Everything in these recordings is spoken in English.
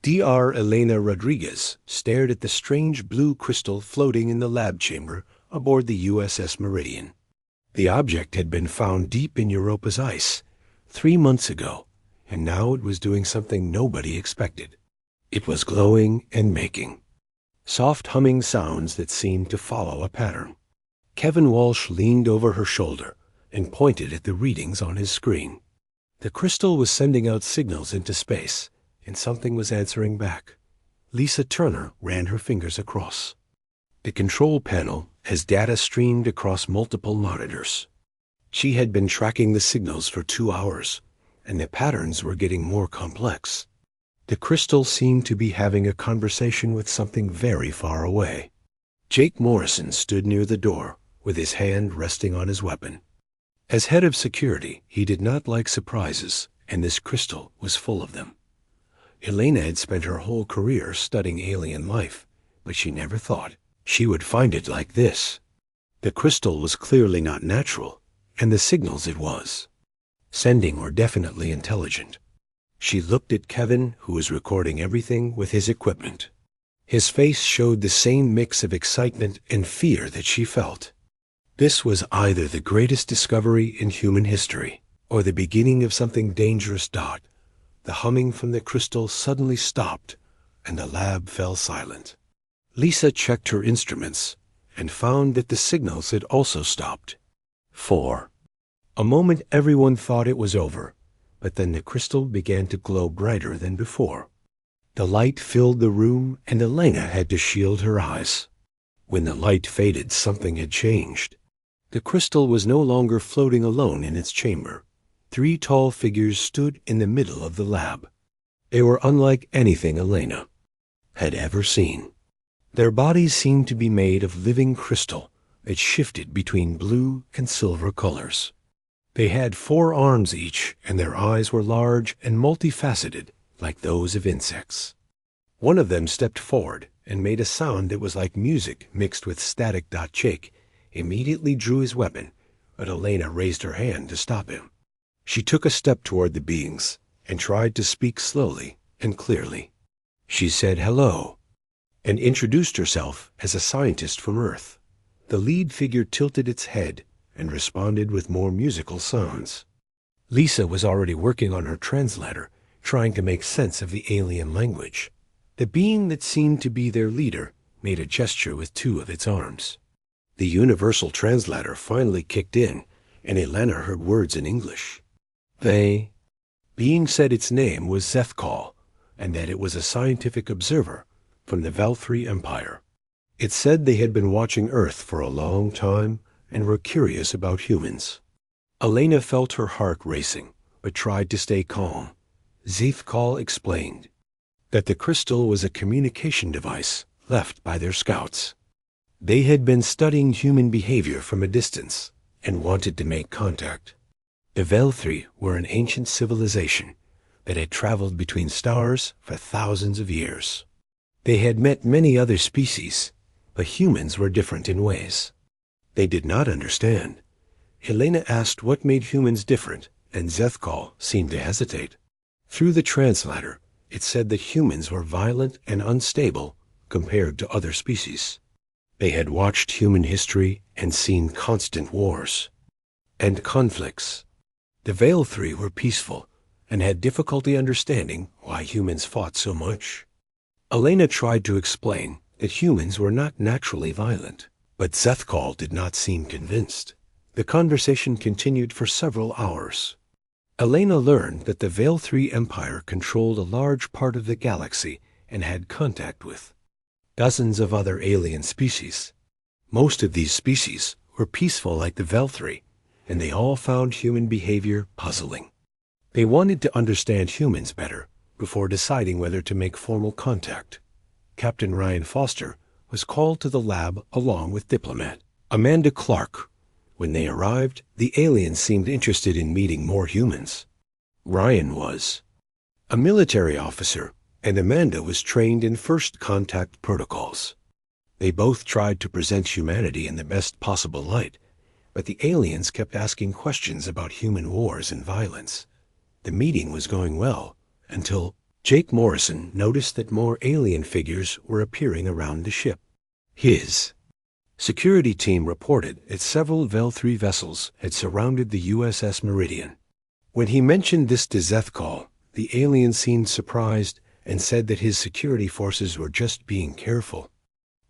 Dr. Elena Rodriguez stared at the strange blue crystal floating in the lab chamber aboard the USS Meridian. The object had been found deep in Europa's ice 3 months ago, and now it was doing something nobody expected. It was glowing and making soft humming sounds that seemed to follow a pattern. Kevin Walsh leaned over her shoulder and pointed at the readings on his screen. The crystal was sending out signals into space, and something was answering back. Lisa Turner ran her fingers across the control panel as data streamed across multiple monitors. She had been tracking the signals for 2 hours, and the patterns were getting more complex. The crystal seemed to be having a conversation with something very far away. Jake Morrison stood near the door, with his hand resting on his weapon. As head of security, he did not like surprises, and this crystal was full of them. Elena had spent her whole career studying alien life, but she never thought she would find it like this. The crystal was clearly not natural, and the signals it was sending were definitely intelligent. She looked at Kevin, who was recording everything with his equipment. His face showed the same mix of excitement and fear that she felt. This was either the greatest discovery in human history, or the beginning of something dangerous. The humming from the crystal suddenly stopped, and the lab fell silent. Lisa checked her instruments and found that the signals had also stopped. For a moment everyone thought it was over, but then the crystal began to glow brighter than before. The light filled the room, and Elena had to shield her eyes. When the light faded, something had changed. The crystal was no longer floating alone in its chamber. 3 tall figures stood in the middle of the lab. They were unlike anything Elena had ever seen. Their bodies seemed to be made of living crystal that shifted between blue and silver colors. They had 4 arms each, and their eyes were large and multifaceted, like those of insects. One of them stepped forward and made a sound that was like music mixed with static. Jake immediately drew his weapon, but Elena raised her hand to stop him. She took a step toward the beings and tried to speak slowly and clearly. She said hello and introduced herself as a scientist from Earth. The lead figure tilted its head and responded with more musical sounds. Lisa was already working on her translator, trying to make sense of the alien language. The being that seemed to be their leader made a gesture with 2 of its arms. The universal translator finally kicked in, and Elena heard words in English. The being said its name was Zethkal, and that it was a scientific observer from the Valkyrie Empire. It said they had been watching Earth for a long time and were curious about humans. Elena felt her heart racing, but tried to stay calm. Zethkal explained that the crystal was a communication device left by their scouts. They had been studying human behavior from a distance and wanted to make contact. The Valkyrie were an ancient civilization that had traveled between stars for thousands of years. They had met many other species, but humans were different in ways they did not understand. Elena asked what made humans different, and Zethkal seemed to hesitate. Through the translator, it said that humans were violent and unstable compared to other species. They had watched human history and seen constant wars and conflicts. The Valkyrie were peaceful and had difficulty understanding why humans fought so much. Elena tried to explain that humans were not naturally violent, but Zethkal did not seem convinced. The conversation continued for several hours. Elena learned that the Valkyrie Empire controlled a large part of the galaxy and had contact with dozens of other alien species. Most of these species were peaceful like the Valkyrie, and they all found human behavior puzzling. They wanted to understand humans better before deciding whether to make formal contact. Captain Ryan Foster was called to the lab along with diplomat Amanda Clark. When they arrived, the aliens seemed interested in meeting more humans. Ryan was a military officer, and Amanda was trained in first contact protocols. They both tried to present humanity in the best possible light, but the aliens kept asking questions about human wars and violence. The meeting was going well until Jake Morrison noticed that more alien figures were appearing around the ship. His security team reported that several Vel 3 vessels had surrounded the USS Meridian. When he mentioned this to Zethkal, the alien seemed surprised and said that his security forces were just being careful.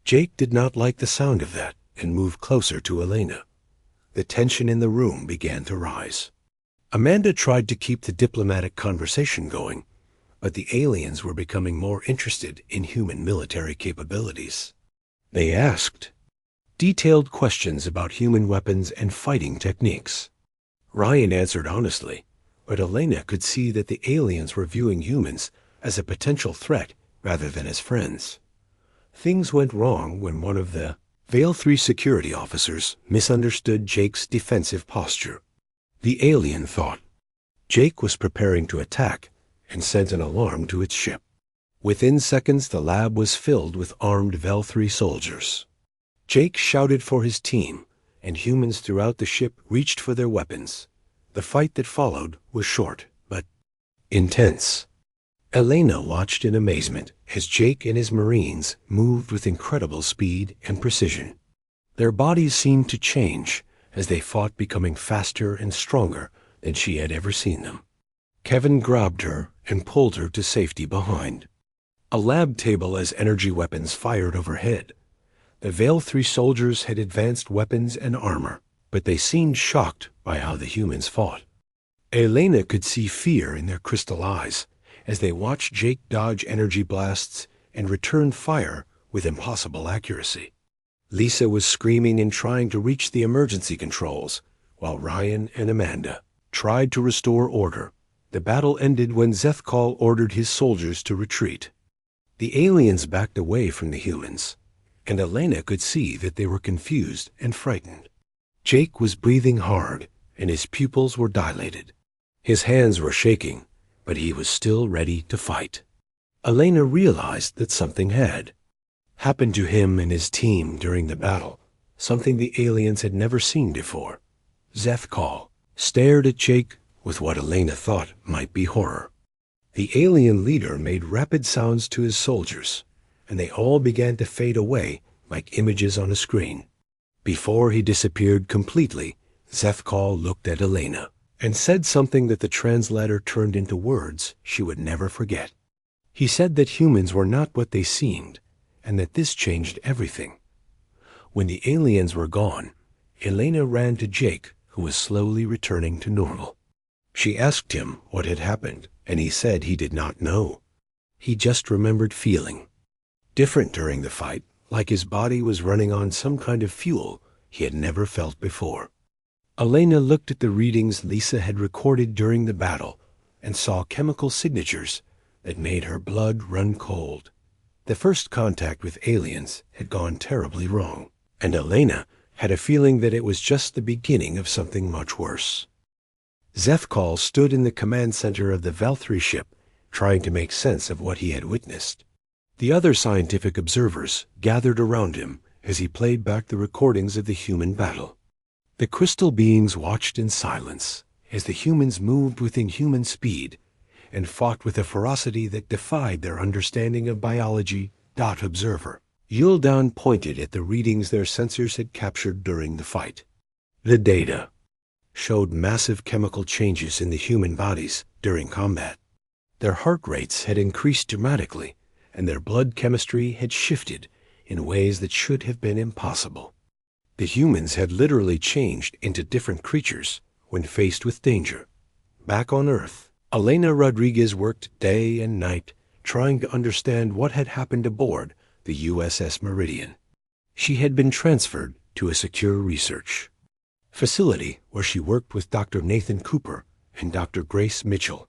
Jake did not like the sound of that and moved closer to Elena. The tension in the room began to rise. Amanda tried to keep the diplomatic conversation going, but the aliens were becoming more interested in human military capabilities. They asked detailed questions about human weapons and fighting techniques. Ryan answered honestly, but Elena could see that the aliens were viewing humans as a potential threat rather than as friends. Things went wrong when one of the Veil 3 security officers misunderstood Jake's defensive posture. The alien thought Jake was preparing to attack and sent an alarm to its ship. Within seconds, the lab was filled with armed Veil 3 soldiers. Jake shouted for his team, and humans throughout the ship reached for their weapons. The fight that followed was short, but intense. Elena watched in amazement as Jake and his Marines moved with incredible speed and precision. Their bodies seemed to change as they fought, becoming faster and stronger than she had ever seen them. Kevin grabbed her and pulled her to safety behind a lab table as energy weapons fired overhead. The Veil 3 soldiers had advanced weapons and armor, but they seemed shocked by how the humans fought. Elena could see fear in their crystal eyes as they watched Jake dodge energy blasts and return fire with impossible accuracy. Lisa was screaming and trying to reach the emergency controls, while Ryan and Amanda tried to restore order. The battle ended when Zethkal ordered his soldiers to retreat. The aliens backed away from the humans, and Elena could see that they were confused and frightened. Jake was breathing hard, and his pupils were dilated. His hands were shaking, but he was still ready to fight. Elena realized that something had happened to him and his team during the battle, something the aliens had never seen before. Zethkal stared at Jake with what Elena thought might be horror. The alien leader made rapid sounds to his soldiers, and they all began to fade away like images on a screen. Before he disappeared completely, Zethkal looked at Elena and said something that the translator turned into words she would never forget. He said that humans were not what they seemed, and that this changed everything. When the aliens were gone, Elena ran to Jake, who was slowly returning to normal. She asked him what had happened, and he said he did not know. He just remembered feeling different during the fight, like his body was running on some kind of fuel he had never felt before. Elena looked at the readings Lisa had recorded during the battle and saw chemical signatures that made her blood run cold. The first contact with aliens had gone terribly wrong, and Elena had a feeling that it was just the beginning of something much worse. Zethkal stood in the command center of the Vel 3 ship, trying to make sense of what he had witnessed. The other scientific observers gathered around him as he played back the recordings of the human battle. The crystal beings watched in silence as the humans moved within human speed and fought with a ferocity that defied their understanding of biology. Observer Yuldan pointed at the readings their sensors had captured during the fight. The data showed massive chemical changes in the human bodies during combat. Their heart rates had increased dramatically, and their blood chemistry had shifted in ways that should have been impossible. The humans had literally changed into different creatures when faced with danger. Back on Earth, Elena Rodriguez worked day and night trying to understand what had happened aboard the USS Meridian. She had been transferred to a secure research facility where she worked with Dr. Nathan Cooper and Dr. Grace Mitchell.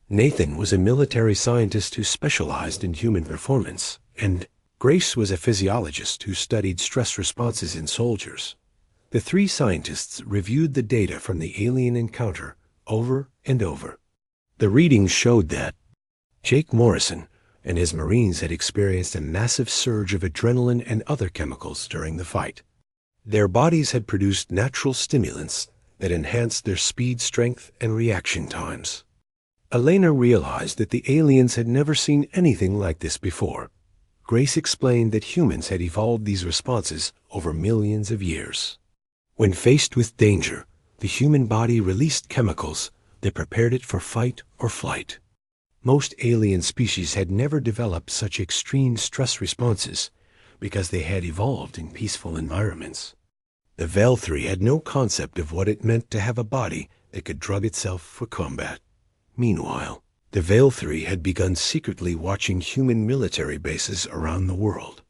Nathan was a military scientist who specialized in human performance, and Grace was a physiologist who studied stress responses in soldiers. The three scientists reviewed the data from the alien encounter over and over. The readings showed that Jake Morrison and his Marines had experienced a massive surge of adrenaline and other chemicals during the fight. Their bodies had produced natural stimulants that enhanced their speed, strength, and reaction times. Elena realized that the aliens had never seen anything like this before. Grace explained that humans had evolved these responses over millions of years. When faced with danger, the human body released chemicals that prepared it for fight or flight. Most alien species had never developed such extreme stress responses because they had evolved in peaceful environments. The Val-3 had no concept of what it meant to have a body that could drug itself for combat. Meanwhile, the Val-3 had begun secretly watching human military bases around the world.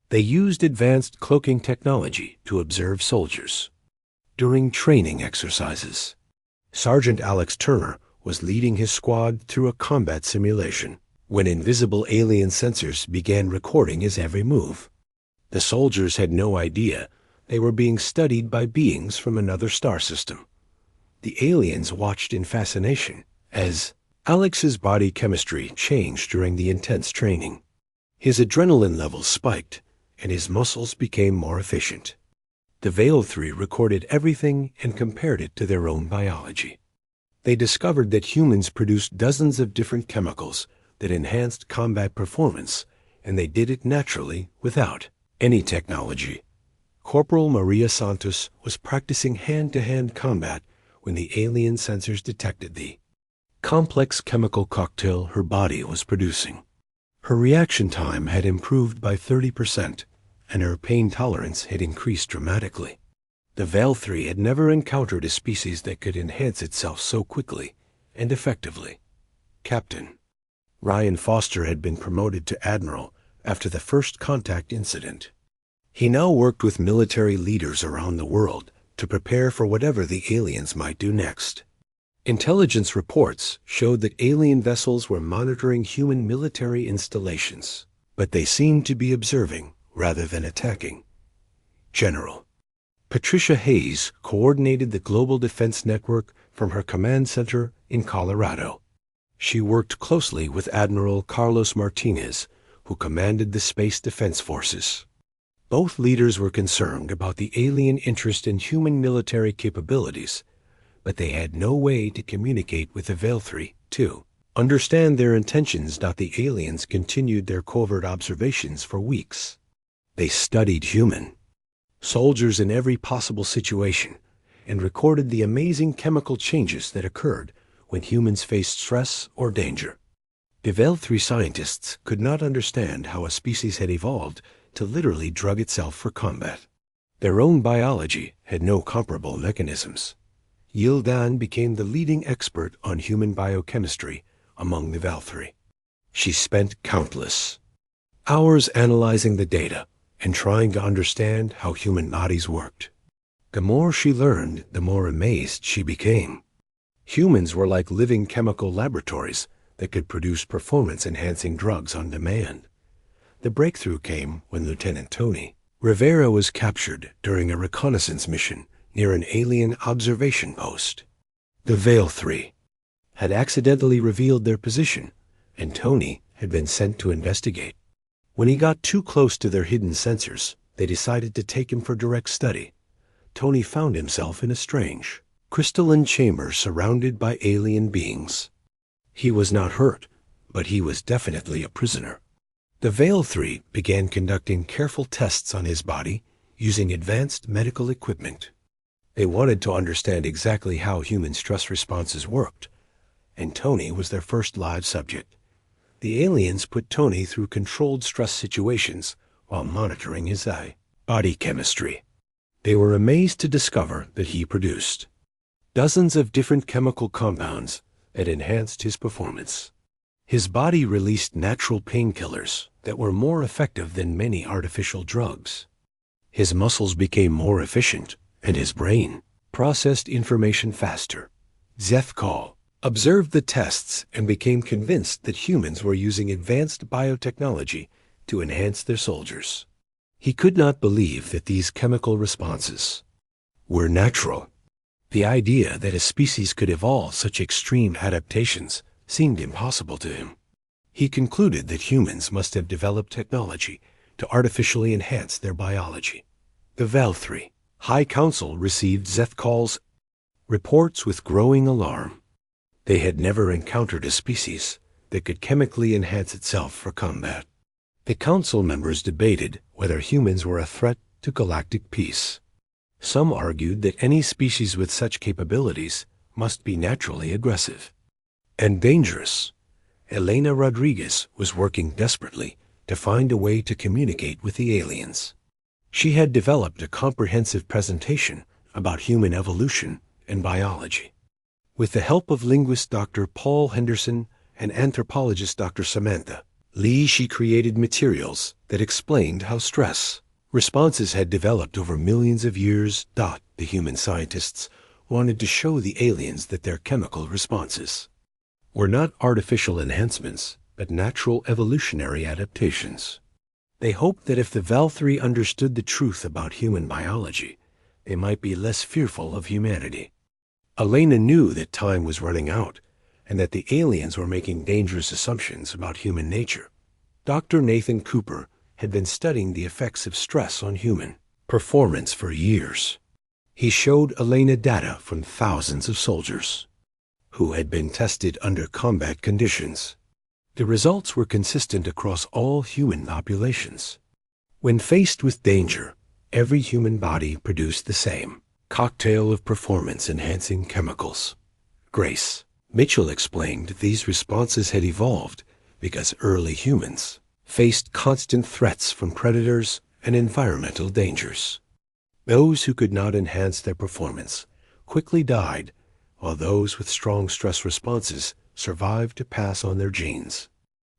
They used advanced cloaking technology to observe soldiers. During training exercises, Sergeant Alex Turner was leading his squad through a combat simulation when invisible alien sensors began recording his every move. The soldiers had no idea they were being studied by beings from another star system. The aliens watched in fascination as Alex's body chemistry changed during the intense training. His adrenaline levels spiked and his muscles became more efficient. The Val-3 recorded everything and compared it to their own biology. They discovered that humans produced dozens of different chemicals that enhanced combat performance, and they did it naturally without any technology. Corporal Maria Santos was practicing hand-to-hand combat when the alien sensors detected the complex chemical cocktail her body was producing. Her reaction time had improved by 30%, and her pain tolerance had increased dramatically. The Val-3 had never encountered a species that could enhance itself so quickly and effectively. Captain Ryan Foster had been promoted to Admiral after the first contact incident. He now worked with military leaders around the world to prepare for whatever the aliens might do next. Intelligence reports showed that alien vessels were monitoring human military installations, but they seemed to be observing rather than attacking. General Patricia Hayes coordinated the Global Defense Network from her command center in Colorado. She worked closely with Admiral Carlos Martinez, who commanded the Space Defense Forces. Both leaders were concerned about the alien interest in human military capabilities, but they had no way to communicate with the Val-3 to understand their intentions. The aliens continued their covert observations for weeks. They studied human soldiers in every possible situation and recorded the amazing chemical changes that occurred when humans faced stress or danger. The Val-3 scientists could not understand how a species had evolved to literally drug itself for combat. Their own biology had no comparable mechanisms. Yildan became the leading expert on human biochemistry among the Val-3. She spent countless hours analyzing the data and trying to understand how human bodies worked. The more she learned, the more amazed she became. Humans were like living chemical laboratories that could produce performance-enhancing drugs on demand. The breakthrough came when Lieutenant Tony Rivera was captured during a reconnaissance mission near an alien observation post. The Val-3 had accidentally revealed their position, and Tony had been sent to investigate. When he got too close to their hidden sensors, they decided to take him for direct study. Tony found himself in a strange, crystalline chamber surrounded by alien beings. He was not hurt, but he was definitely a prisoner. The Val-3 began conducting careful tests on his body using advanced medical equipment. They wanted to understand exactly how human stress responses worked, and Tony was their first live subject. The aliens put Tony through controlled stress situations while monitoring his body chemistry. They were amazed to discover that he produced dozens of different chemical compounds that enhanced his performance. His body released natural painkillers that were more effective than many artificial drugs. His muscles became more efficient, and his brain processed information faster. Zethkal observed the tests and became convinced that humans were using advanced biotechnology to enhance their soldiers. He could not believe that these chemical responses were natural. The idea that a species could evolve such extreme adaptations seemed impossible to him. He concluded that humans must have developed technology to artificially enhance their biology. The Val-3 High Council received Zethkal's reports with growing alarm. They had never encountered a species that could chemically enhance itself for combat. The council members debated whether humans were a threat to galactic peace. Some argued that any species with such capabilities must be naturally aggressive and dangerous. Elena Rodriguez was working desperately to find a way to communicate with the aliens. She had developed a comprehensive presentation about human evolution and biology. With the help of linguist Dr. Paul Henderson and anthropologist Dr. Samantha Lee, she created materials that explained how stress responses had developed over millions of years. The human scientists wanted to show the aliens that their chemical responses were not artificial enhancements, but natural evolutionary adaptations. They hoped that if the Valkyrie understood the truth about human biology, they might be less fearful of humanity. Elena knew that time was running out and that the aliens were making dangerous assumptions about human nature. Dr. Nathan Cooper had been studying the effects of stress on human performance for years. He showed Elena data from thousands of soldiers who had been tested under combat conditions. The results were consistent across all human populations. When faced with danger, every human body produced the same cocktail of performance-enhancing chemicals. Grace Mitchell explained these responses had evolved because early humans faced constant threats from predators and environmental dangers. Those who could not enhance their performance quickly died, while those with strong stress responses survived to pass on their genes.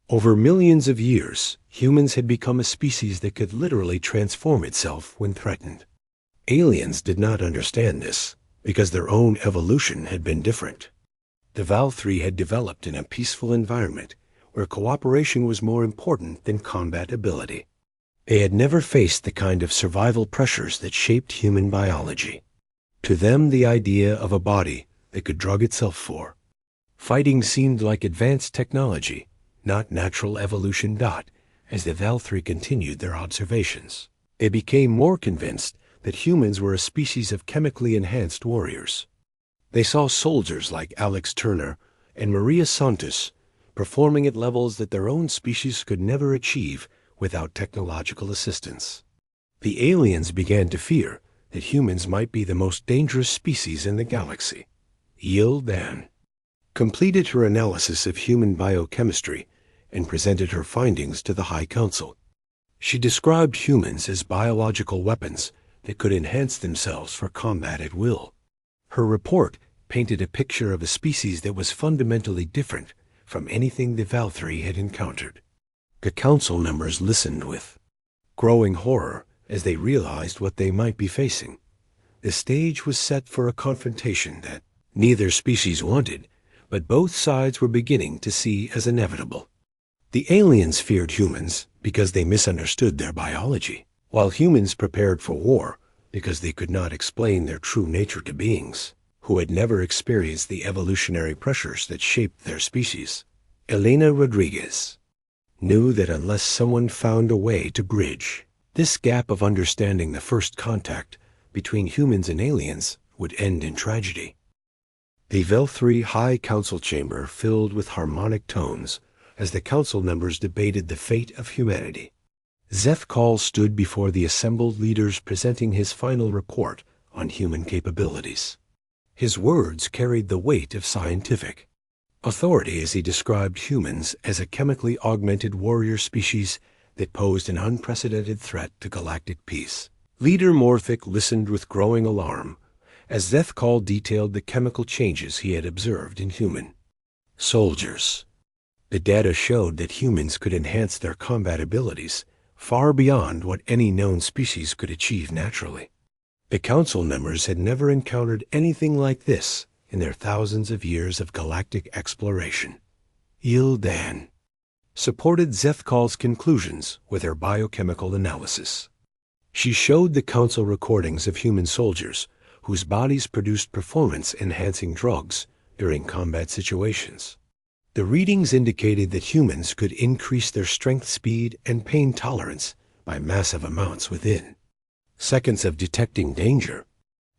Over millions of years, humans had become a species that could literally transform itself when threatened. Aliens did not understand this because their own evolution had been different. The Val-3 had developed in a peaceful environment where cooperation was more important than combat ability. They had never faced the kind of survival pressures that shaped human biology. To them, the idea of a body that could drug itself for fighting seemed like advanced technology, not natural evolution. As the Val-3 continued their observations, they became more convinced that humans were a species of chemically enhanced warriors. They saw soldiers like Alex Turner and Maria Santos performing at levels that their own species could never achieve without technological assistance. The aliens began to fear that humans might be the most dangerous species in the galaxy. Yil Dan completed her analysis of human biochemistry and presented her findings to the High Council. She described humans as biological weapons that could enhance themselves for combat at will. Her report painted a picture of a species that was fundamentally different from anything the Val-3 had encountered. The council members listened with growing horror as they realized what they might be facing. The stage was set for a confrontation that neither species wanted, but both sides were beginning to see as inevitable. The aliens feared humans because they misunderstood their biology, while humans prepared for war because they could not explain their true nature to beings who had never experienced the evolutionary pressures that shaped their species. Elena Rodriguez knew that unless someone found a way to bridge this gap of understanding, the first contact between humans and aliens would end in tragedy. The Val-3 High Council chamber filled with harmonic tones as the council members debated the fate of humanity. Zethkal stood before the assembled leaders presenting his final report on human capabilities. His words carried the weight of scientific authority as he described humans as a chemically augmented warrior species that posed an unprecedented threat to galactic peace. Leader Morthic listened with growing alarm as Zethkal detailed the chemical changes he had observed in human soldiers. The data showed that humans could enhance their combat abilities far beyond what any known species could achieve naturally. The council members had never encountered anything like this in their thousands of years of galactic exploration. Yil Dan supported Zethkal's conclusions with her biochemical analysis. She showed the council recordings of human soldiers whose bodies produced performance-enhancing drugs during combat situations. The readings indicated that humans could increase their strength, speed, and pain tolerance by massive amounts within seconds of detecting danger.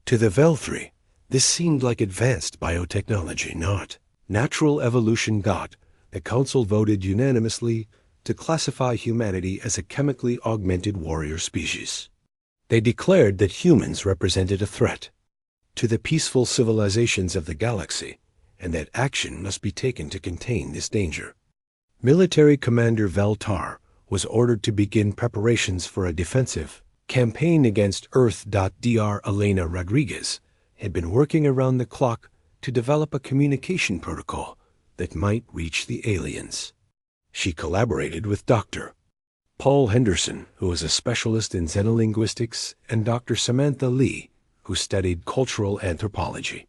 To the Val-3, this seemed like advanced biotechnology, not Natural evolution. The Council voted unanimously to classify humanity as a chemically augmented warrior species. They declared that humans represented a threat to the peaceful civilizations of the galaxy, and that action must be taken to contain this danger. Military Commander Valtar was ordered to begin preparations for a defensive campaign against Earth. Dr. Elena Rodriguez had been working around the clock to develop a communication protocol that might reach the aliens. She collaborated with Dr. Paul Henderson, who was a specialist in xenolinguistics, and Dr. Samantha Lee, who studied cultural anthropology.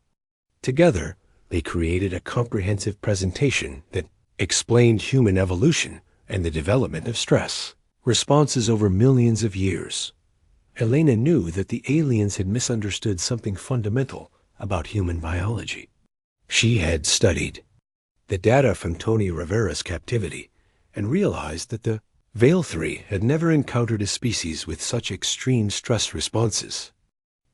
Together, they created a comprehensive presentation that explained human evolution and the development of stress responses over millions of years. Elena knew that the aliens had misunderstood something fundamental about human biology. She had studied the data from Tony Rivera's captivity and realized that the Veil 3 had never encountered a species with such extreme stress responses.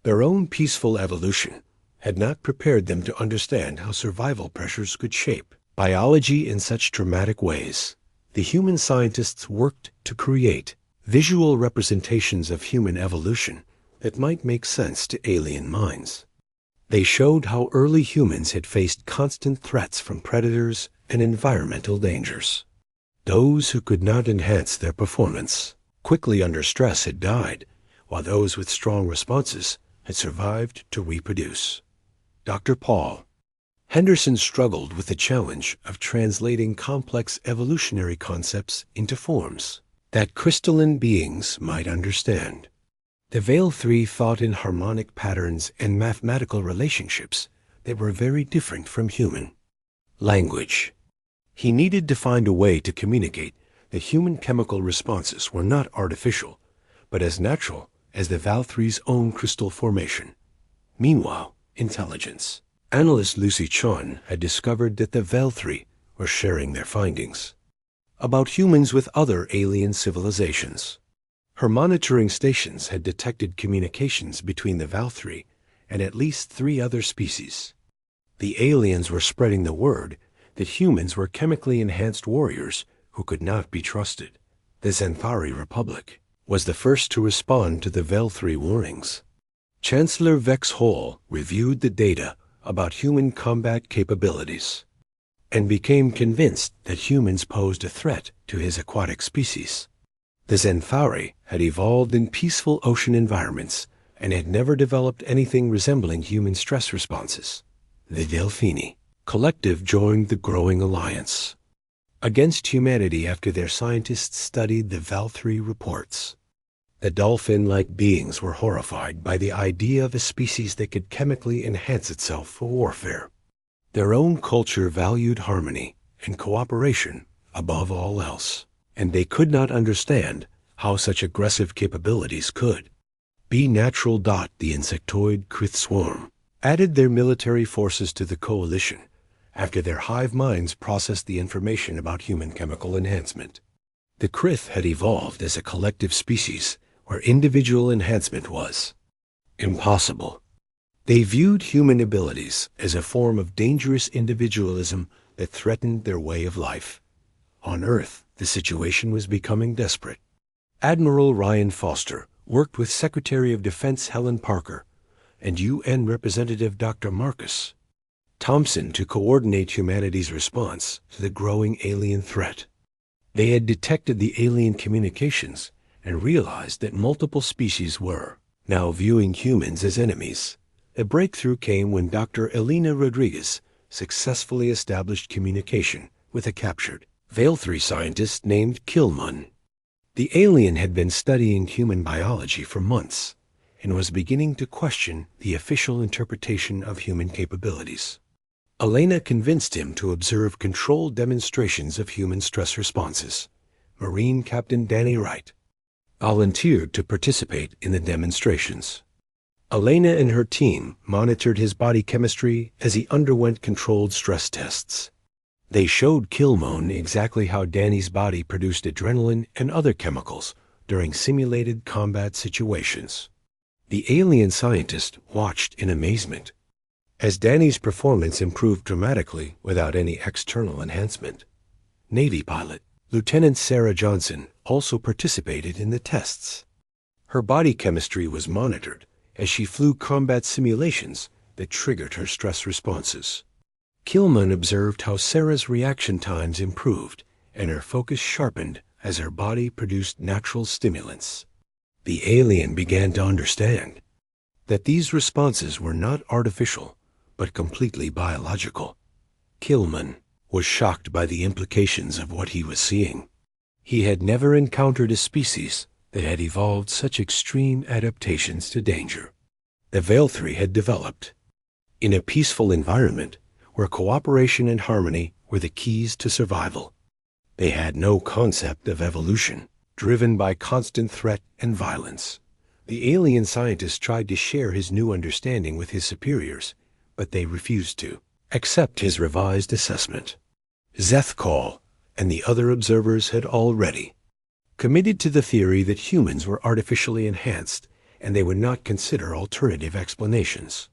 Their own peaceful evolution had not prepared them to understand how survival pressures could shape biology in such dramatic ways. The human scientists worked to create visual representations of human evolution that might make sense to alien minds. They showed how early humans had faced constant threats from predators and environmental dangers. Those who could not enhance their performance quickly under stress had died, while those with strong responses had survived to reproduce. Dr. Paul Henderson struggled with the challenge of translating complex evolutionary concepts into forms that crystalline beings might understand. The Veil 3 thought in harmonic patterns and mathematical relationships that were very different from human language. He needed to find a way to communicate that human chemical responses were not artificial, but as natural as the Veil 3's own crystal formation. Meanwhile, intelligence analyst Lucy Chon had discovered that the Veil 3 were sharing their findings about humans with other alien civilizations. Her monitoring stations had detected communications between the Veil 3 and at least 3 other species. The aliens were spreading the word that humans were chemically enhanced warriors who could not be trusted. The Xanthari Republic was the first to respond to the Veil 3 warnings. Chancellor Vex Hall reviewed the data about human combat capabilities and became convinced that humans posed a threat to his aquatic species. The Xanthari had evolved in peaceful ocean environments and had never developed anything resembling human stress responses. The Delphini Collective joined the growing alliance against humanity after their scientists studied the Veil 3 reports. The dolphin-like beings were horrified by the idea of a species that could chemically enhance itself for warfare. Their own culture valued harmony and cooperation above all else, and they could not understand how such aggressive capabilities could be natural. The insectoid Krith swarm added their military forces to the coalition after their hive minds processed the information about human chemical enhancement. The Krith had evolved as a collective species where individual enhancement was impossible. They viewed human abilities as a form of dangerous individualism that threatened their way of life. On Earth, the situation was becoming desperate. Admiral Ryan Foster worked with Secretary of Defense Helen Parker and UN Representative Dr. Marcus Thompson to coordinate humanity's response to the growing alien threat. They had detected the alien communications and realized that multiple species were now viewing humans as enemies. A breakthrough came when Dr. Elena Rodriguez successfully established communication with a captured Veil 3 scientist named Kilmun. The alien had been studying human biology for months and was beginning to question the official interpretation of human capabilities. Elena convinced him to observe controlled demonstrations of human stress responses. Marine Captain Danny Wright volunteered to participate in the demonstrations. Elena and her team monitored his body chemistry as he underwent controlled stress tests. They showed Kilmun exactly how Danny's body produced adrenaline and other chemicals during simulated combat situations. The alien scientist watched in amazement. As Danny's performance improved dramatically without any external enhancement, Navy pilot Lieutenant Sarah Johnson also participated in the tests. Her body chemistry was monitored as she flew combat simulations that triggered her stress responses. Kilman observed how Sarah's reaction times improved and her focus sharpened as her body produced natural stimulants. The alien began to understand that these responses were not artificial, but completely biological. Kilman was shocked by the implications of what he was seeing. He had never encountered a species that had evolved such extreme adaptations to danger. The Veilthri had developed in a peaceful environment where cooperation and harmony were the keys to survival. They had no concept of evolution, driven by constant threat and violence. The alien scientist tried to share his new understanding with his superiors, but they refused to accept his revised assessment. Zethkal and the other observers had already committed to the theory that humans were artificially enhanced, and they would not consider alternative explanations.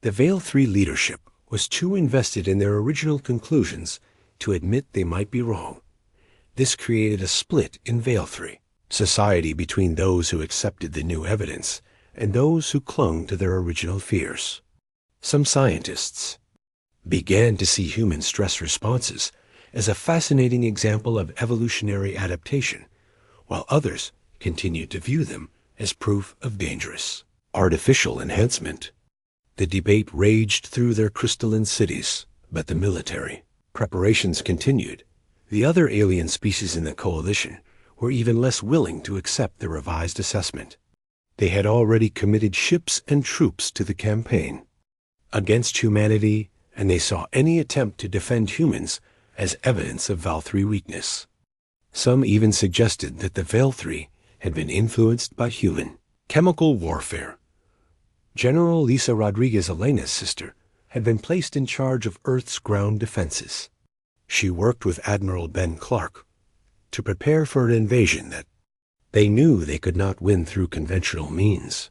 The Veilthri leadership was too invested in their original conclusions to admit they might be wrong. This created a split in Veilthri society between those who accepted the new evidence and those who clung to their original fears. Some scientists began to see human stress responses as a fascinating example of evolutionary adaptation, while others continued to view them as proof of dangerous artificial enhancement. The debate raged through their crystalline cities, but the military preparations continued. The other alien species in the coalition were even less willing to accept the revised assessment. They had already committed ships and troops to the campaign against humanity, and they saw any attempt to defend humans as evidence of Veilthri weakness. Some even suggested that the Veilthri had been influenced by human chemical warfare. General Lisa Rodriguez Elena's sister had been placed in charge of Earth's ground defenses. She worked with Admiral Ben Clark to prepare for an invasion that they knew they could not win through conventional means.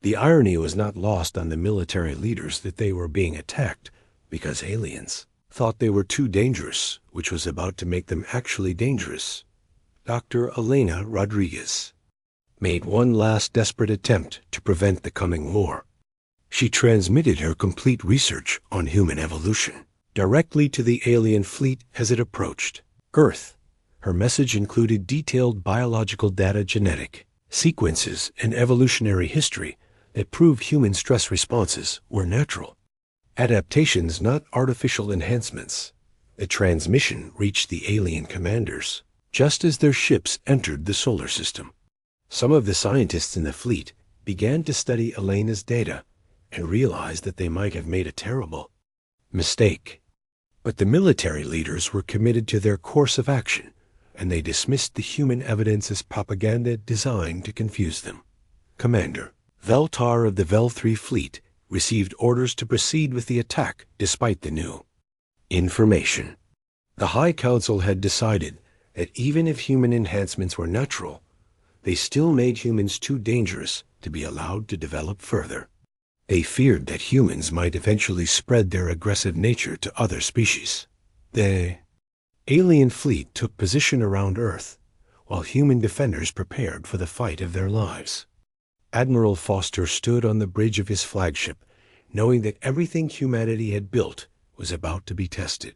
The irony was not lost on the military leaders that they were being attacked because aliens thought they were too dangerous, which was about to make them actually dangerous. Dr. Elena Rodriguez made one last desperate attempt to prevent the coming war. She transmitted her complete research on human evolution directly to the alien fleet as it approached Earth. Her message included detailed biological data, genetic sequences, and evolutionary history that proved human stress responses were natural adaptations, not artificial enhancements. The transmission reached the alien commanders just as their ships entered the solar system. Some of the scientists in the fleet began to study Elena's data and realized that they might have made a terrible mistake. But the military leaders were committed to their course of action, and they dismissed the human evidence as propaganda designed to confuse them. Commander Veltar of the Veilthri fleet received orders to proceed with the attack despite the new information. The High Council had decided that even if human enhancements were natural, they still made humans too dangerous to be allowed to develop further. They feared that humans might eventually spread their aggressive nature to other species. The alien fleet took position around Earth, while human defenders prepared for the fight of their lives. Admiral Foster stood on the bridge of his flagship, knowing that everything humanity had built was about to be tested.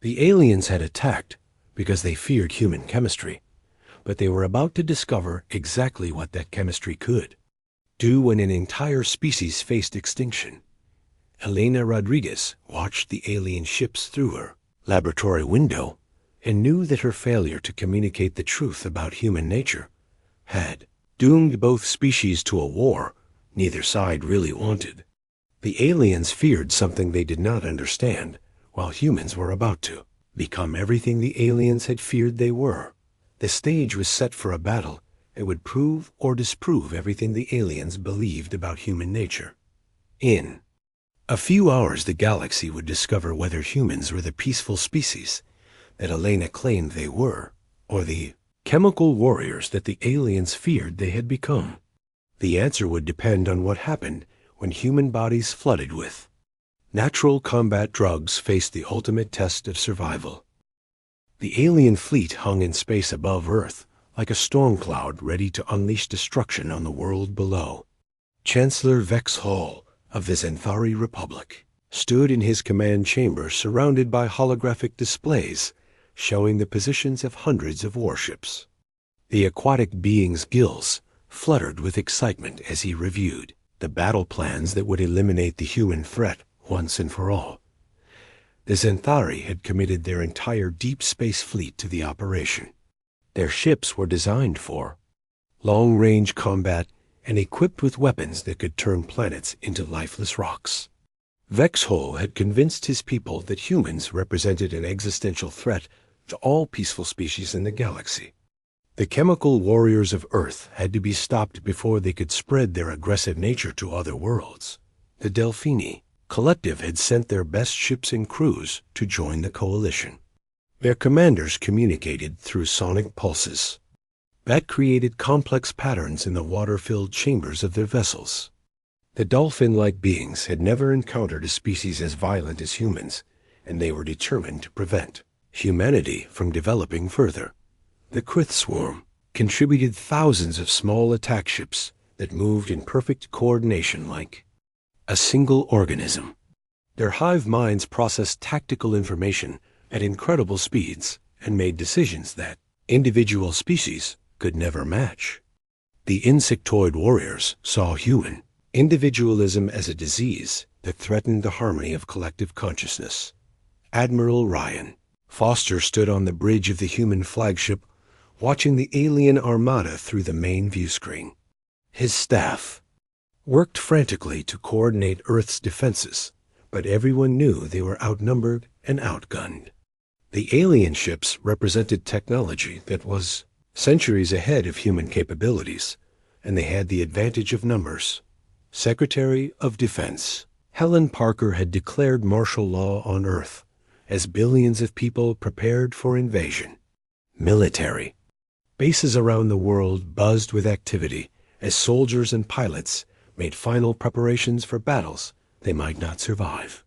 The aliens had attacked because they feared human chemistry, but they were about to discover exactly what that chemistry could do when an entire species faced extinction. Elena Rodriguez watched the alien ships through her laboratory window and knew that her failure to communicate the truth about human nature had doomed both species to a war neither side really wanted. The aliens feared something they did not understand, while humans were about to become everything the aliens had feared they were. The stage was set for a battle that would prove or disprove everything the aliens believed about human nature. In a few hours, the galaxy would discover whether humans were the peaceful species that Elena claimed they were, or the chemical warriors that the aliens feared they had become. The answer would depend on what happened when human bodies flooded with Natural combat drugs faced the ultimate test of survival. The alien fleet hung in space above Earth, like a storm cloud ready to unleash destruction on the world below. Chancellor Vex Hall of the Xanthari Republic stood in his command chamber surrounded by holographic displays showing the positions of hundreds of warships. The aquatic being's gills fluttered with excitement as he reviewed the battle plans that would eliminate the human threat once and for all. The Xanthari had committed their entire deep space fleet to the operation. Their ships were designed for long-range combat and equipped with weapons that could turn planets into lifeless rocks. Vexhol had convinced his people that humans represented an existential threat to all peaceful species in the galaxy. The chemical warriors of Earth had to be stopped before they could spread their aggressive nature to other worlds. The Delphini Collective had sent their best ships and crews to join the coalition. Their commanders communicated through sonic pulses that created complex patterns in the water-filled chambers of their vessels. The dolphin-like beings had never encountered a species as violent as humans, and they were determined to prevent humanity from developing further. The Krith Swarm contributed thousands of small attack ships that moved in perfect coordination like a single organism. Their hive minds processed tactical information at incredible speeds and made decisions that individual species could never match. The insectoid warriors saw human individualism as a disease that threatened the harmony of collective consciousness. Admiral Ryan Foster stood on the bridge of the human flagship, watching the alien armada through the main view screen. His staff worked frantically to coordinate Earth's defenses, but everyone knew they were outnumbered and outgunned. The alien ships represented technology that was centuries ahead of human capabilities, and they had the advantage of numbers. Secretary of Defense Helen Parker had declared martial law on Earth as billions of people prepared for invasion. Military bases around the world buzzed with activity as soldiers and pilots made final preparations for battles they might not survive.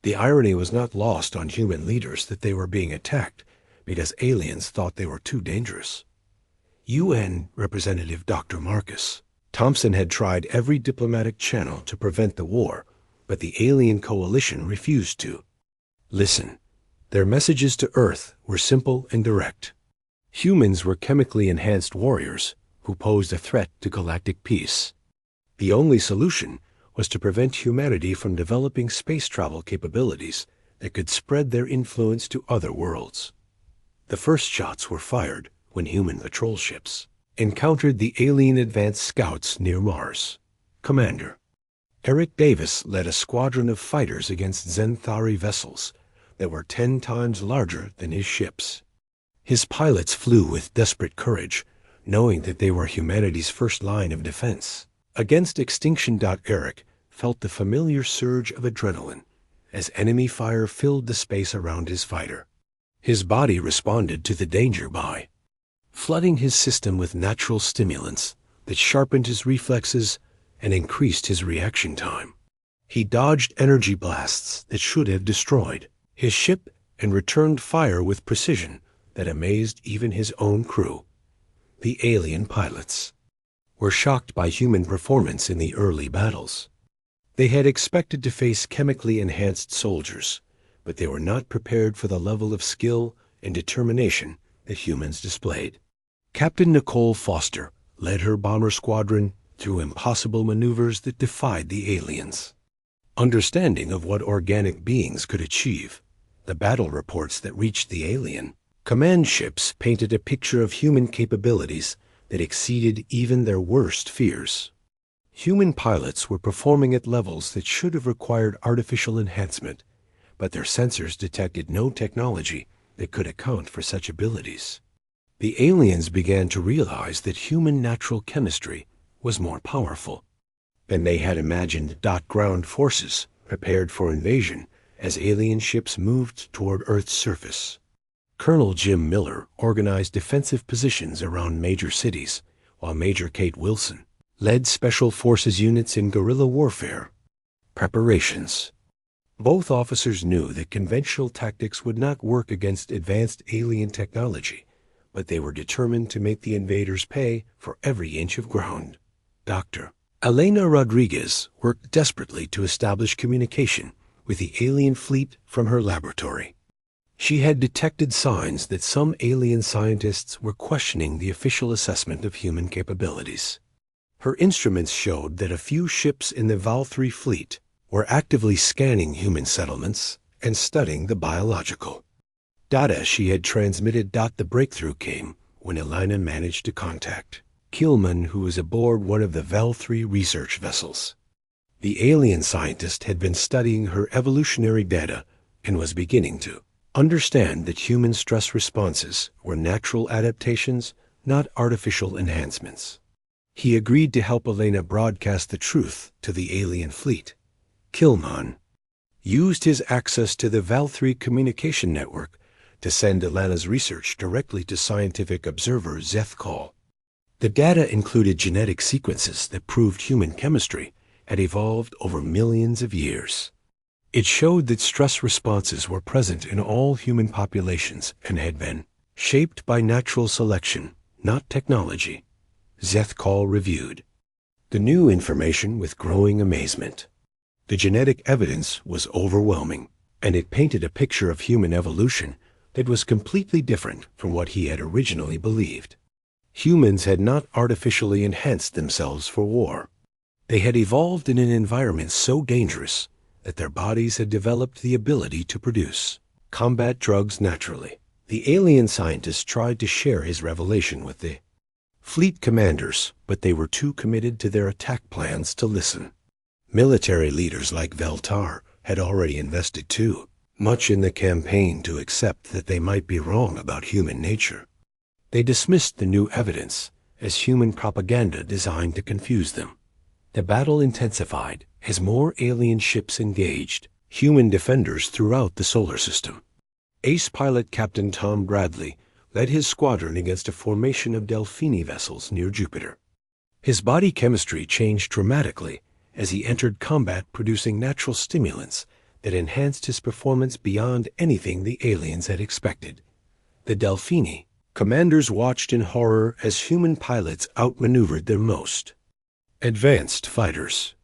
The irony was not lost on human leaders that they were being attacked because aliens thought they were too dangerous. UN Representative Dr. Marcus Thompson had tried every diplomatic channel to prevent the war, but the alien coalition refused to. Listen, their messages to Earth were simple and direct. Humans were chemically enhanced warriors who posed a threat to galactic peace. The only solution was to prevent humanity from developing space travel capabilities that could spread their influence to other worlds. The first shots were fired when human patrol ships encountered the alien advanced scouts near Mars. Commander Eric Davis led a squadron of fighters against Xanthari vessels that were 10 times larger than his ships. His pilots flew with desperate courage, knowing that they were humanity's first line of defense. Against extinction. Eric felt the familiar surge of adrenaline as enemy fire filled the space around his fighter. His body responded to the danger by flooding his system with natural stimulants that sharpened his reflexes and increased his reaction time. He dodged energy blasts that should have destroyed his ship and returned fire with precision that amazed even his own crew. The alien pilots were shocked by human performance in the early battles. They had expected to face chemically enhanced soldiers, but they were not prepared for the level of skill and determination that humans displayed. Captain Nicole Foster led her bomber squadron through impossible maneuvers that defied the aliens. Understanding of what organic beings could achieve, the battle reports that reached the alien command ships painted a picture of human capabilities that exceeded even their worst fears. Human pilots were performing at levels that should have required artificial enhancement, but their sensors detected no technology that could account for such abilities. The aliens began to realize that human natural chemistry was more powerful than they had imagined. Ground forces prepared for invasion as alien ships moved toward Earth's surface. Colonel Jim Miller organized defensive positions around major cities, while Major Kate Wilson led special forces units in guerrilla warfare. Preparations Both officers knew that conventional tactics would not work against advanced alien technology, but they were determined to make the invaders pay for every inch of ground. Dr. Elena Rodriguez worked desperately to establish communication with the alien fleet from her laboratory. She had detected signs that some alien scientists were questioning the official assessment of human capabilities. Her instruments showed that a few ships in the Val 3 fleet were actively scanning human settlements and studying the biological data she had transmitted. The breakthrough came when Elena managed to contact Kielman, who was aboard one of the Val 3 research vessels. The alien scientist had been studying her evolutionary data and was beginning to understand that human stress responses were natural adaptations, not artificial enhancements. He agreed to help Elena broadcast the truth to the alien fleet. Kilman used his access to the Val 3 communication network to send Elena's research directly to scientific observer Zethkal. The data included genetic sequences that proved human chemistry had evolved over millions of years. It showed that stress responses were present in all human populations and had been shaped by natural selection, not technology. Zethkal reviewed the new information with growing amazement. The genetic evidence was overwhelming, and it painted a picture of human evolution that was completely different from what he had originally believed. Humans had not artificially enhanced themselves for war. They had evolved in an environment so dangerous that their bodies had developed the ability to produce combat drugs naturally. The alien scientist tried to share his revelation with the fleet commanders, but they were too committed to their attack plans to listen. Military leaders like Veltar had already invested too much in the campaign to accept that they might be wrong about human nature. They dismissed the new evidence as human propaganda designed to confuse them. The battle intensified as more alien ships engaged human defenders throughout the solar system. Ace pilot Captain Tom Bradley led his squadron against a formation of Delphini vessels near Jupiter. His body chemistry changed dramatically as he entered combat, producing natural stimulants that enhanced his performance beyond anything the aliens had expected. The Delphini commanders watched in horror as human pilots outmaneuvered their most advanced fighters.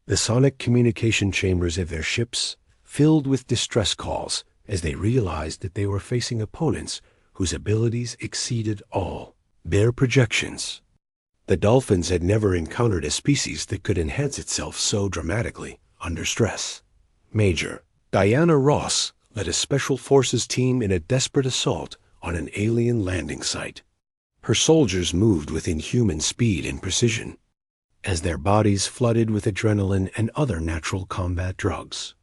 The sonic communication chambers of their ships filled with distress calls as they realized that they were facing opponents whose abilities exceeded all their projections. The dolphins had never encountered a species that could enhance itself so dramatically under stress. Major Diana Ross led a special forces team in a desperate assault on an alien landing site. Her soldiers moved with inhuman speed and precision as their bodies flooded with adrenaline and other natural combat drugs.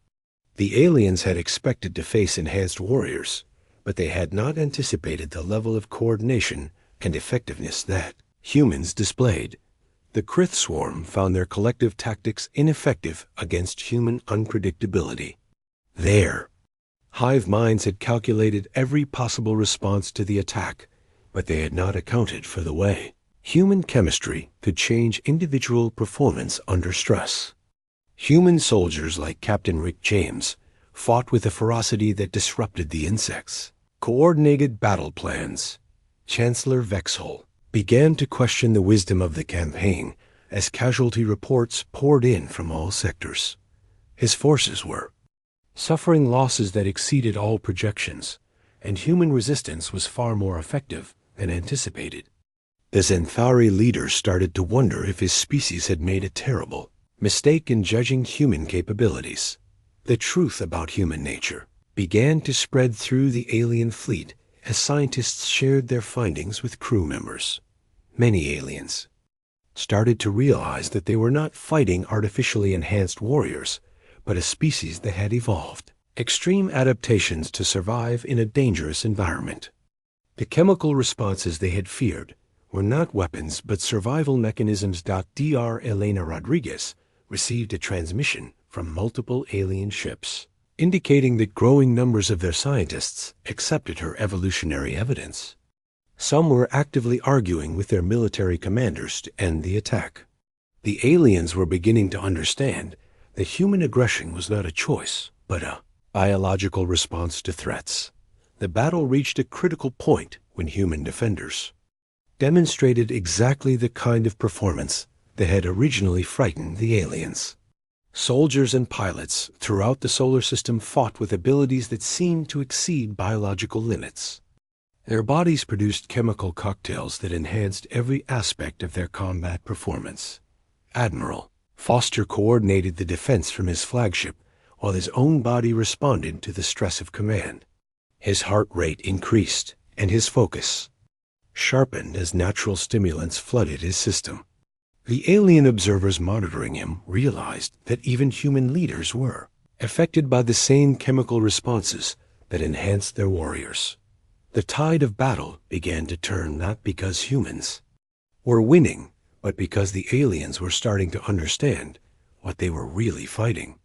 The aliens had expected to face enhanced warriors, but they had not anticipated the level of coordination and effectiveness that humans displayed. The Krith swarm found their collective tactics ineffective against human unpredictability. Their hive minds had calculated every possible response to the attack, but they had not accounted for the way human chemistry could change individual performance under stress. Human soldiers like Captain Rick James fought with a ferocity that disrupted the insects. Coordinated battle plans. Chancellor Vexhol began to question the wisdom of the campaign as casualty reports poured in from all sectors. His forces were suffering losses that exceeded all projections, and human resistance was far more effective than anticipated. The Xanthari leader started to wonder if his species had made a terrible mistake in judging human capabilities. The truth about human nature began to spread through the alien fleet as scientists shared their findings with crew members. Many aliens started to realize that they were not fighting artificially enhanced warriors, but a species that had evolved extreme adaptations to survive in a dangerous environment. The chemical responses they had feared were not weapons but survival mechanisms. Dr. Elena Rodriguez received a transmission from multiple alien ships, indicating that growing numbers of their scientists accepted her evolutionary evidence. Some were actively arguing with their military commanders to end the attack. The aliens were beginning to understand that human aggression was not a choice, but a biological response to threats. The battle reached a critical point when human defenders demonstrated exactly the kind of performance that had originally frightened the aliens. Soldiers and pilots throughout the solar system fought with abilities that seemed to exceed biological limits. Their bodies produced chemical cocktails that enhanced every aspect of their combat performance. Admiral Foster coordinated the defense from his flagship, while his own body responded to the stress of command. His heart rate increased, and his focus sharpened as natural stimulants flooded his system. The alien observers monitoring him realized that even human leaders were affected by the same chemical responses that enhanced their warriors. The tide of battle began to turn not because humans were winning, but because the aliens were starting to understand what they were really fighting.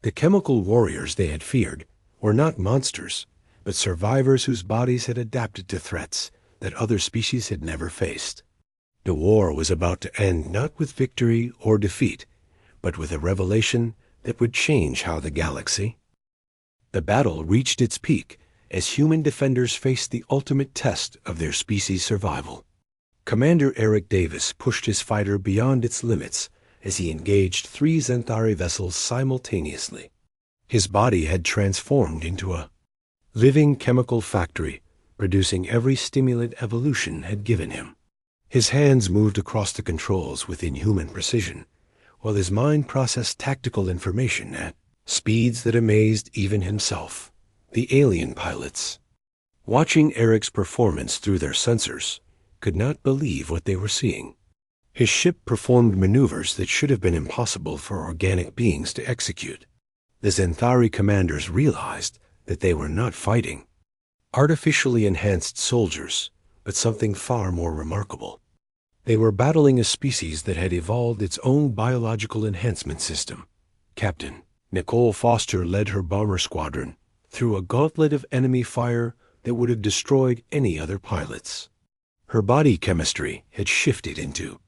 The chemical warriors they had feared were not monsters, but survivors whose bodies had adapted to threats that other species had never faced. The war was about to end not with victory or defeat, but with a revelation that would change how the galaxy. The battle reached its peak as human defenders faced the ultimate test of their species' survival. Commander Eric Davis pushed his fighter beyond its limits as he engaged 3 Xanthari vessels simultaneously. His body had transformed into a living chemical factory, producing every stimulant evolution had given him. His hands moved across the controls with inhuman precision, while his mind processed tactical information at speeds that amazed even himself. The alien pilots, watching Eric's performance through their sensors, could not believe what they were seeing. His ship performed maneuvers that should have been impossible for organic beings to execute. The Xanthari commanders realized that they were not fighting artificially enhanced soldiers, but something far more remarkable. They were battling a species that had evolved its own biological enhancement system. Captain Nicole Foster led her bomber squadron through a gauntlet of enemy fire that would have destroyed any other pilots. Her body chemistry had shifted into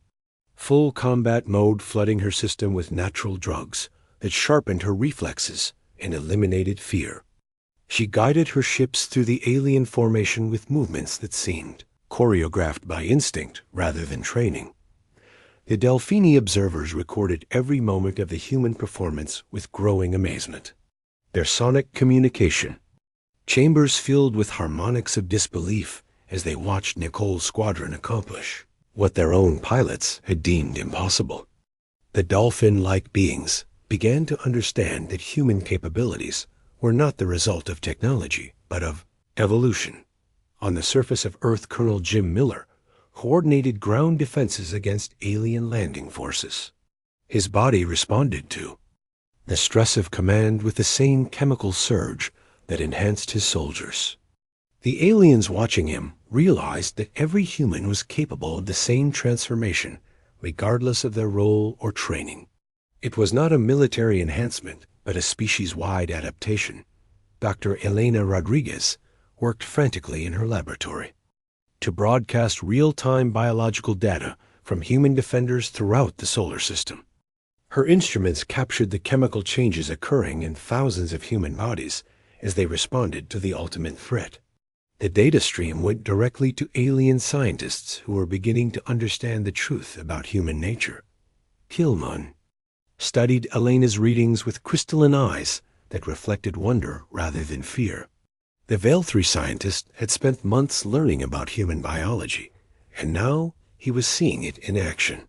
full combat mode, flooding her system with natural drugs that sharpened her reflexes and eliminated fear. She guided her ships through the alien formation with movements that seemed choreographed by instinct rather than training. The Delphini observers recorded every moment of the human performance with growing amazement. Their sonic communication chambers filled with harmonics of disbelief as they watched Nicole's squadron accomplish what their own pilots had deemed impossible. The dolphin-like beings began to understand that human capabilities were not the result of technology, but of evolution. On the surface of Earth, Colonel Jim Miller coordinated ground defenses against alien landing forces. His body responded to the stress of command with the same chemical surge that enhanced his soldiers. The aliens watching him realized that every human was capable of the same transformation, regardless of their role or training. It was not a military enhancement, but a species-wide adaptation. Dr. Elena Rodriguez worked frantically in her laboratory to broadcast real-time biological data from human defenders throughout the solar system. Her instruments captured the chemical changes occurring in thousands of human bodies as they responded to the ultimate threat. The data stream went directly to alien scientists who were beginning to understand the truth about human nature. Kilman studied Elena's readings with crystalline eyes that reflected wonder rather than fear. The Veil-3 scientist had spent months learning about human biology, and now he was seeing it in action.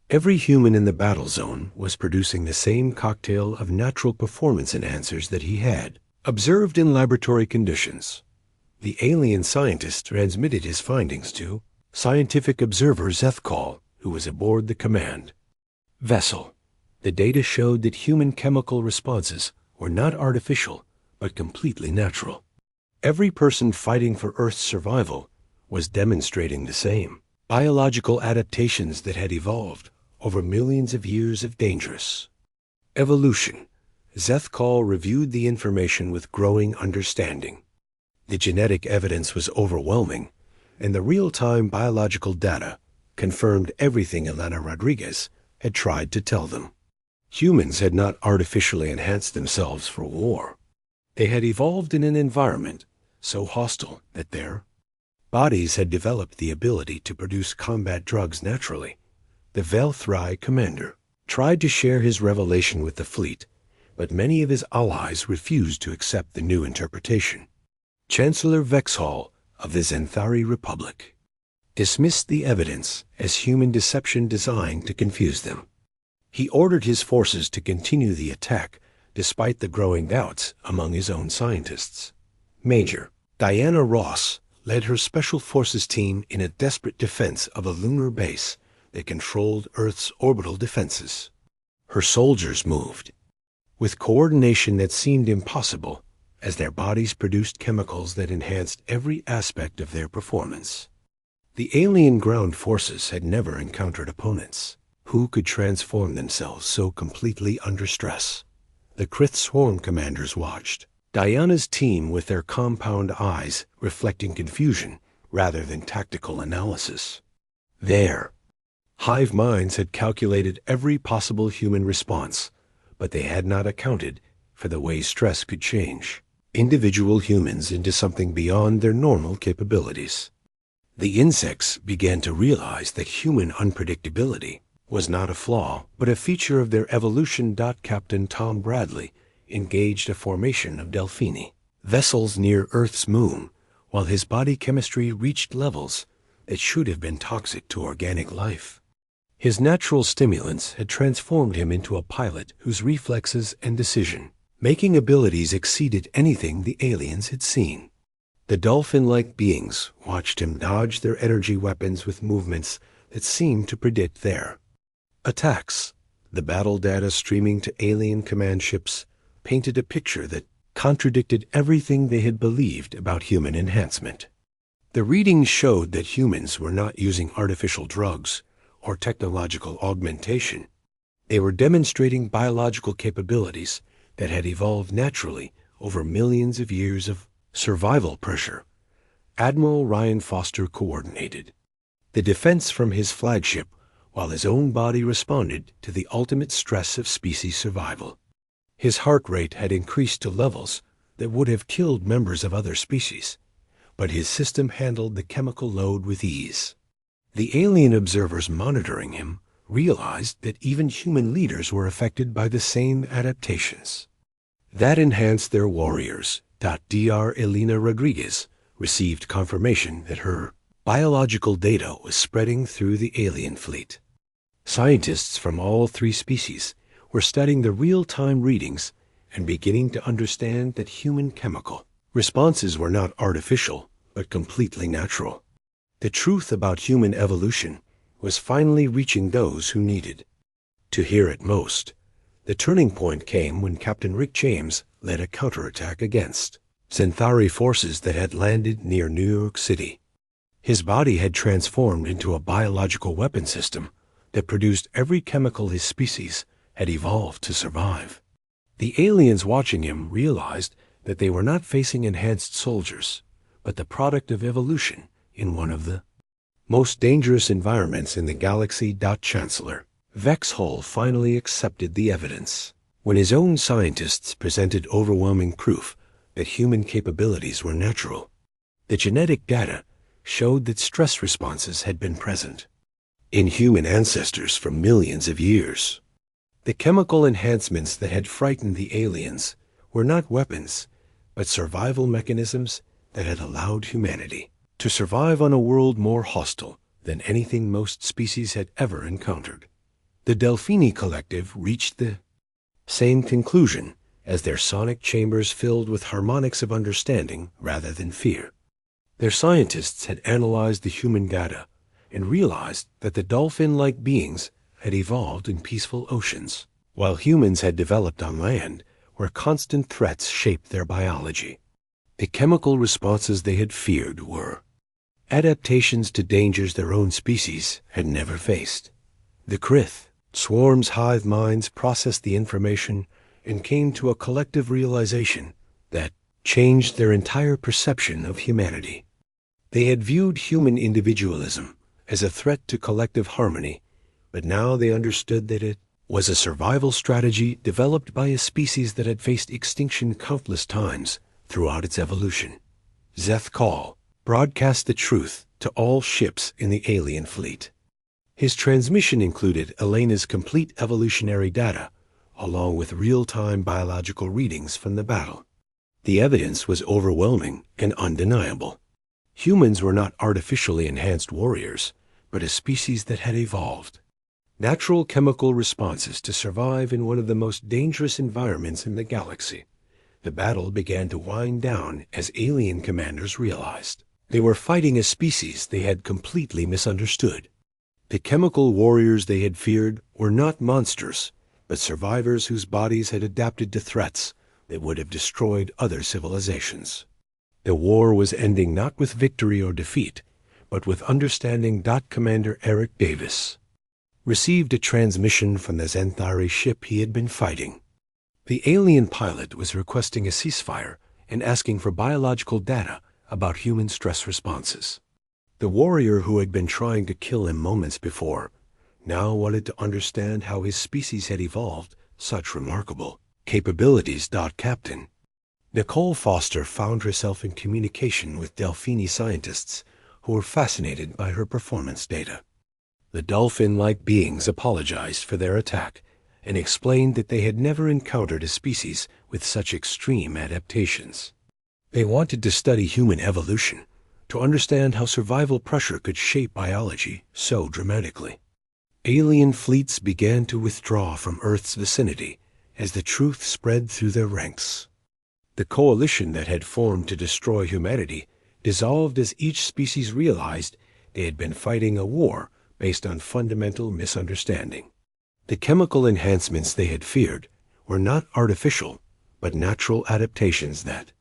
Every human in the battle zone was producing the same cocktail of natural performance enhancers that he had observed in laboratory conditions. The alien scientist transmitted his findings to scientific observer Zethkal, who was aboard the command vessel. The data showed that human chemical responses were not artificial, but completely natural. Every person fighting for Earth's survival was demonstrating the same biological adaptations that had evolved over millions of years of dangerous evolution. Zethkal reviewed the information with growing understanding. The genetic evidence was overwhelming, and the real-time biological data confirmed everything Elena Rodriguez had tried to tell them. Humans had not artificially enhanced themselves for war. They had evolved in an environment so hostile that their bodies had developed the ability to produce combat drugs naturally. The Velthri commander tried to share his revelation with the fleet, but many of his allies refused to accept the new interpretation. Chancellor Vexhall of the Zenthari Republic dismissed the evidence as human deception designed to confuse them. He ordered his forces to continue the attack despite the growing doubts among his own scientists. Major Diana Ross led her Special Forces team in a desperate defense of a lunar base that controlled Earth's orbital defenses. Her soldiers moved with coordination that seemed impossible as their bodies produced chemicals that enhanced every aspect of their performance. The alien ground forces had never encountered opponents who could transform themselves so completely under stress. The Krith Swarm commanders watched Diana's team with their compound eyes reflecting confusion rather than tactical analysis. Their hive minds had calculated every possible human response, but they had not accounted for the way stress could change individual humans into something beyond their normal capabilities. The insects began to realize that human unpredictability was not a flaw, but a feature of their evolution. Captain Tom Bradley engaged a formation of Delphini vessels near Earth's moon, while his body chemistry reached levels that should have been toxic to organic life. His natural stimulants had transformed him into a pilot whose reflexes and decision-making abilities exceeded anything the aliens had seen. The dolphin-like beings watched him dodge their energy weapons with movements that seemed to predict their attacks. The battle data streaming to alien command ships painted a picture that contradicted everything they had believed about human enhancement. The readings showed that humans were not using artificial drugs or technological augmentation. They were demonstrating biological capabilities that had evolved naturally over millions of years of survival pressure. Admiral Ryan Foster coordinated the defense from his flagship while his own body responded to the ultimate stress of species survival. His heart rate had increased to levels that would have killed members of other species, but his system handled the chemical load with ease. The alien observers monitoring him realized that even human leaders were affected by the same adaptations. That enhanced their warriors. Dr. Elena Rodriguez received confirmation that her biological data was spreading through the alien fleet. Scientists from all three species were studying the real-time readings and beginning to understand that human chemical responses were not artificial, but completely natural. The truth about human evolution was finally reaching those who needed to hear it most. The turning point came when Captain Rick James led a counterattack against Zenthari forces that had landed near New York City. His body had transformed into a biological weapon system that produced every chemical his species had evolved to survive. The aliens watching him realized that they were not facing enhanced soldiers, but the product of evolution in one of the most dangerous environments in the galaxy. Chancellor Vexhall finally accepted the evidence when his own scientists presented overwhelming proof that human capabilities were natural. The genetic data showed that stress responses had been present in human ancestors for millions of years. The chemical enhancements that had frightened the aliens were not weapons, but survival mechanisms that had allowed humanity to survive on a world more hostile than anything most species had ever encountered. The Delphini Collective reached the same conclusion as their sonic chambers filled with harmonics of understanding rather than fear. Their scientists had analyzed the human data and realized that the dolphin-like beings had evolved in peaceful oceans, while humans had developed on land where constant threats shaped their biology. The chemical responses they had feared were adaptations to dangers their own species had never faced. The Krith Swarm's hive minds processed the information and came to a collective realization that changed their entire perception of humanity. They had viewed human individualism as a threat to collective harmony, but now they understood that it was a survival strategy developed by a species that had faced extinction countless times throughout its evolution. Zeth Call broadcast the truth to all ships in the alien fleet. His transmission included Elena's complete evolutionary data, along with real-time biological readings from the battle. The evidence was overwhelming and undeniable. Humans were not artificially enhanced warriors, but a species that had evolved. Natural chemical responses to survive in one of the most dangerous environments in the galaxy. The battle began to wind down as alien commanders realized they were fighting a species they had completely misunderstood. The chemical warriors they had feared were not monsters, but survivors whose bodies had adapted to threats that would have destroyed other civilizations. The war was ending not with victory or defeat, but with understanding. Commander Eric Davis received a transmission from the Xanthari ship he had been fighting. The alien pilot was requesting a ceasefire and asking for biological data about human stress responses. The warrior who had been trying to kill him moments before now wanted to understand how his species had evolved such remarkable capabilities. Captain Nicole Foster found herself in communication with Delphini scientists who were fascinated by her performance data. The dolphin-like beings apologized for their attack and explained that they had never encountered a species with such extreme adaptations. They wanted to study human evolution, to understand how survival pressure could shape biology so dramatically. Alien fleets began to withdraw from Earth's vicinity as the truth spread through their ranks. The coalition that had formed to destroy humanity dissolved as each species realized they had been fighting a war based on fundamental misunderstanding. The chemical enhancements they had feared were not artificial, but natural adaptations that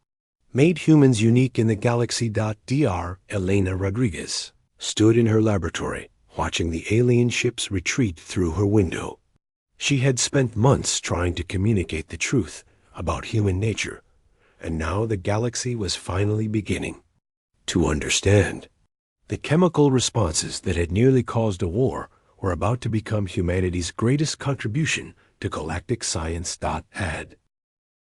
made humans unique in the galaxy. Dr. Elena Rodriguez stood in her laboratory, watching the alien ships retreat through her window. She had spent months trying to communicate the truth about human nature, and now the galaxy was finally beginning to understand. The chemical responses that had nearly caused a war were about to become humanity's greatest contribution to galactic science.